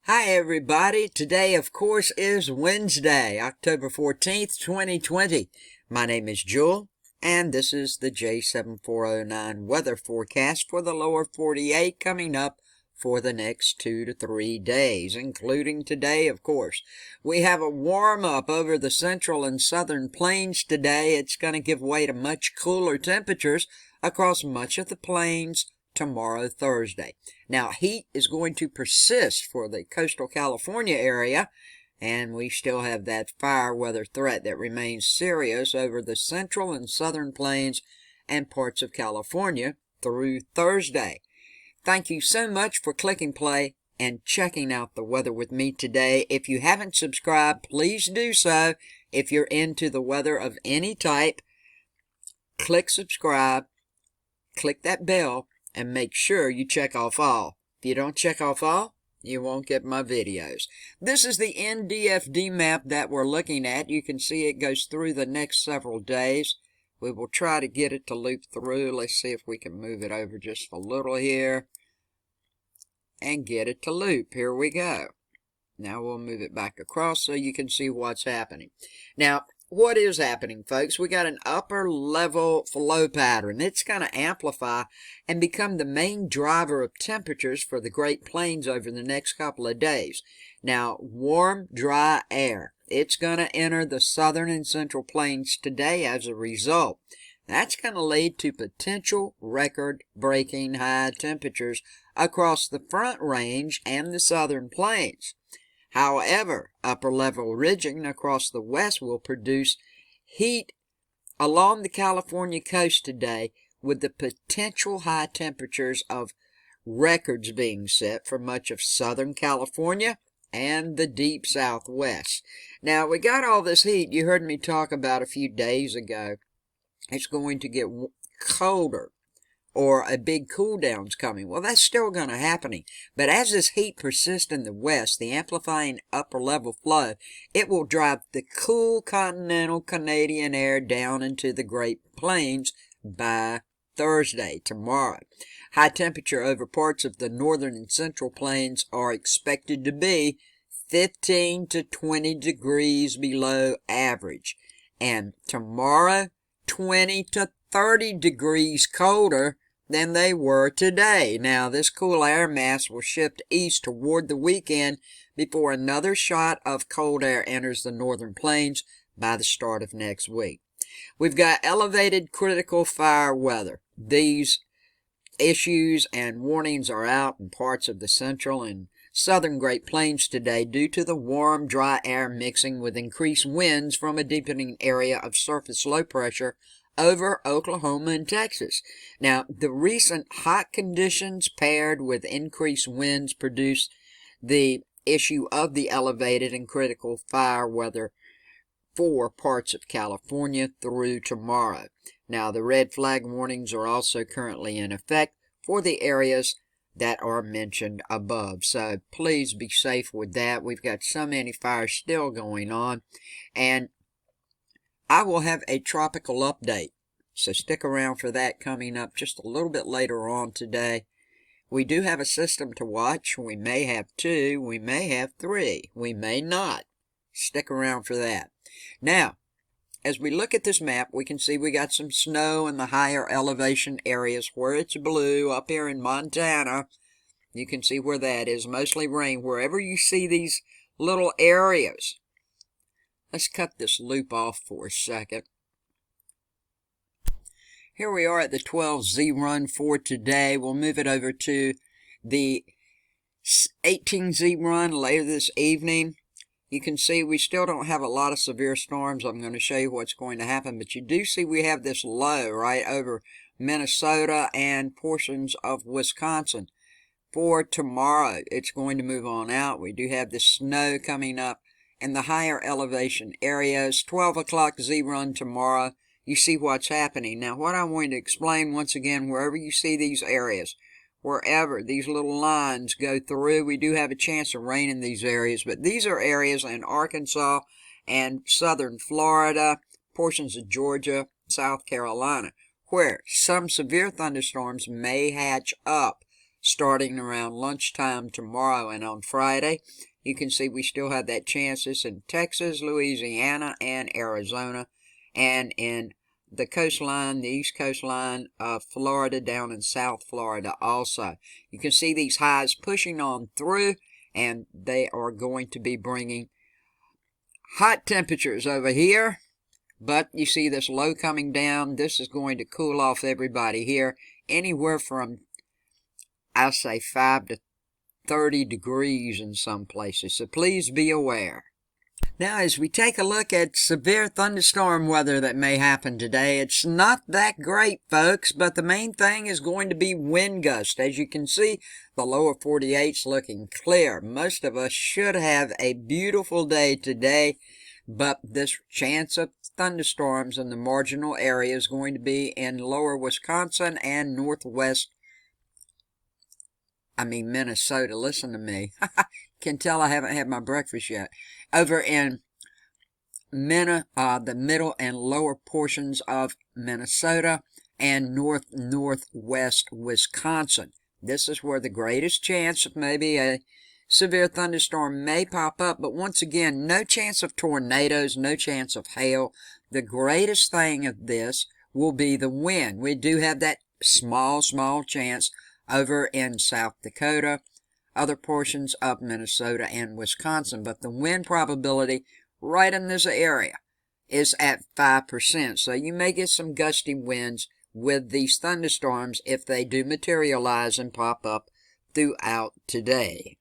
Hi everybody. Today of course is Wednesday, October 14th, 2020. My name is Jewel and this is the J7409 weather forecast for the lower 48 coming up for the next 2 to 3 days, including today of course. We have a warm up over the central and southern plains today. It's going to give way to much cooler temperatures across much of the plains tomorrow, Thursday. Now, heat is going to persist for the coastal California area, and we still have that fire weather threat that remains serious over the central and southern plains and parts of California through Thursday. Thank you so much for clicking play and checking out the weather with me today. If you haven't subscribed, please do so. If you're into the weather of any type, click subscribe, click that bell, and make sure you check off all. If you don't check off all, you won't get my videos. This is the NDFD map that we're looking at. You can see it goes through the next several days. We will try to get it to loop through. Let's see if we can move it over just a little here and get it to loop. Here we go. Now we'll move it back across so you can see what's happening. Now, what is happening, folks? We got an upper level flow pattern. It's going to amplify and become the main driver of temperatures for the Great Plains over the next couple of days. Now, warm, dry air. It's going to enter the southern and central plains today as a result. That's going to lead to potential record-breaking high temperatures across the Front Range and the southern plains. However, upper-level ridging across the west will produce heat along the California coast today, with the potential high temperatures of records being set for much of Southern California and the deep southwest. Now, we got all this heat you heard me talk about a few days ago. It's going to get colder, or a big cool down's coming. Well, that's still going to happen. But as this heat persists in the west, the amplifying upper level flow, it will drive the cool continental Canadian air down into the Great Plains by Thursday, tomorrow. High temperature over parts of the northern and central plains are expected to be 15 to 20 degrees below average. And tomorrow, 20 to 30 degrees colder than they were today. Now, this cool air mass will shift east toward the weekend before another shot of cold air enters the northern plains by the start of next week. We've got elevated critical fire weather. These issues and warnings are out in parts of the central and southern Great Plains today due to the warm, dry air mixing with increased winds from a deepening area of surface low pressure over Oklahoma and Texas. Now, the recent hot conditions paired with increased winds produce the issue of the elevated and critical fire weather for parts of California through tomorrow. Now, the red flag warnings are also currently in effect for the areas that are mentioned above. So please be safe with that. We've got so many fires still going on, and I will have a tropical update, so stick around for that coming up just a little bit later on today. We do have a system to watch. We may have 2, we may have 3, we may not. Stick around for that. Now, as we look at this map, we can see we got some snow in the higher elevation areas where it's blue. Up here in Montana, you can see where that is, mostly rain. Wherever you see these little areas, let's cut this loop off for a second. Here we are at the 12Z run for today. We'll move it over to the 18Z run later this evening. You can see we still don't have a lot of severe storms. I'm going to show you what's going to happen. But you do see we have this low right over Minnesota and portions of Wisconsin. For tomorrow, it's going to move on out. We do have the snow coming up in the higher elevation areas. 12 o'clock Z run tomorrow. You see what's happening. Now, what I want to explain once again, wherever you see these areas, wherever these little lines go through, we do have a chance of rain in these areas. But these are areas in Arkansas and southern Florida, portions of Georgia, South Carolina, where some severe thunderstorms may hatch up. starting around lunchtime tomorrow and on Friday. You can see we still have that chances in Texas, Louisiana, and Arizona, and in the coastline, the east coastline of Florida, down in South Florida also. You can see these highs pushing on through, and they are going to be bringing hot temperatures over here. But you see this low coming down. This is going to cool off everybody here, anywhere from, I'll say, 5 to 30 degrees in some places, so please be aware. Now, as we take a look at severe thunderstorm weather that may happen today, it's not that great, folks, but the main thing is going to be wind gust. As you can see, the lower 48's looking clear. Most of us should have a beautiful day today, but this chance of thunderstorms in the marginal area is going to be in lower Wisconsin and northwest Minnesota. Listen to me. Can tell I haven't had my breakfast yet. Over in the middle and lower portions of Minnesota and northwest Wisconsin. This is where the greatest chance of maybe a severe thunderstorm may pop up. But once again, no chance of tornadoes, no chance of hail. The greatest thing of this will be the wind. We do have that small chance over in South Dakota, other portions of Minnesota and Wisconsin, but the wind probability right in this area is at 5%. So you may get some gusty winds with these thunderstorms if they do materialize and pop up throughout today.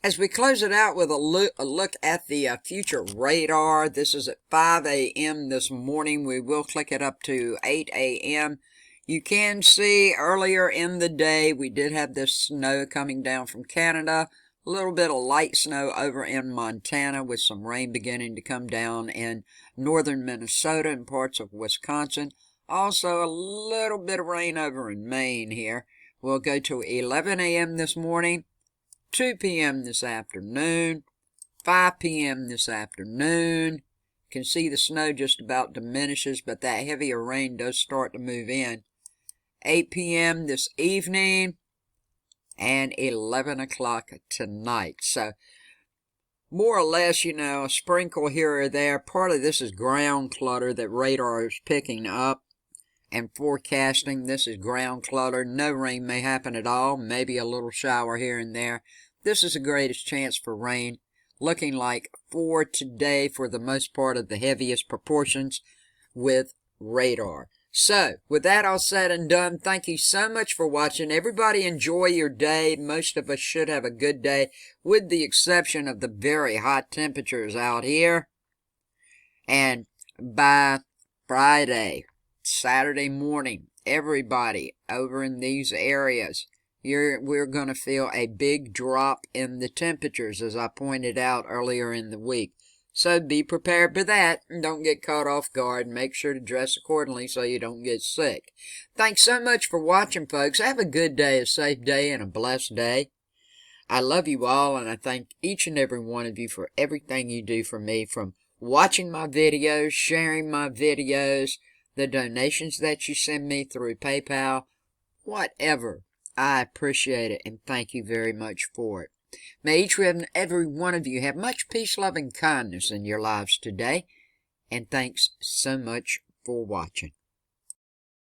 As we close it out with a look at the future radar, this is at 5 a.m. this morning. We will click it up to 8 a.m. You can see earlier in the day we did have this snow coming down from Canada, a little bit of light snow over in Montana with some rain beginning to come down in northern Minnesota and parts of Wisconsin. Also a little bit of rain over in Maine here. We'll go to 11 a.m. this morning, 2 p.m. this afternoon, 5 p.m. this afternoon. You can see the snow just about diminishes, but that heavier rain does start to move in. 8 p.m. this evening, and 11 o'clock tonight. So, more or less, a sprinkle here or there. Part of this is ground clutter that radar is picking up and forecasting. This is ground clutter. No rain may happen at all. Maybe a little shower here and there. This is the greatest chance for rain. Looking like for today, for the most part of the heaviest proportions with radar. So, with that all said and done, thank you so much for watching. Everybody enjoy your day. Most of us should have a good day, with the exception of the very hot temperatures out here. And by Friday, Saturday morning, everybody over in these areas, we're going to feel a big drop in the temperatures, as I pointed out earlier in the week. So be prepared for that, and don't get caught off guard. Make sure to dress accordingly so you don't get sick. Thanks so much for watching, folks. Have a good day, a safe day, and a blessed day. I love you all, and I thank each and every one of you for everything you do for me, from watching my videos, sharing my videos, the donations that you send me through PayPal, whatever. I appreciate it, and thank you very much for it. May each and every one of you have much peace, love, and kindness in your lives today. And thanks so much for watching.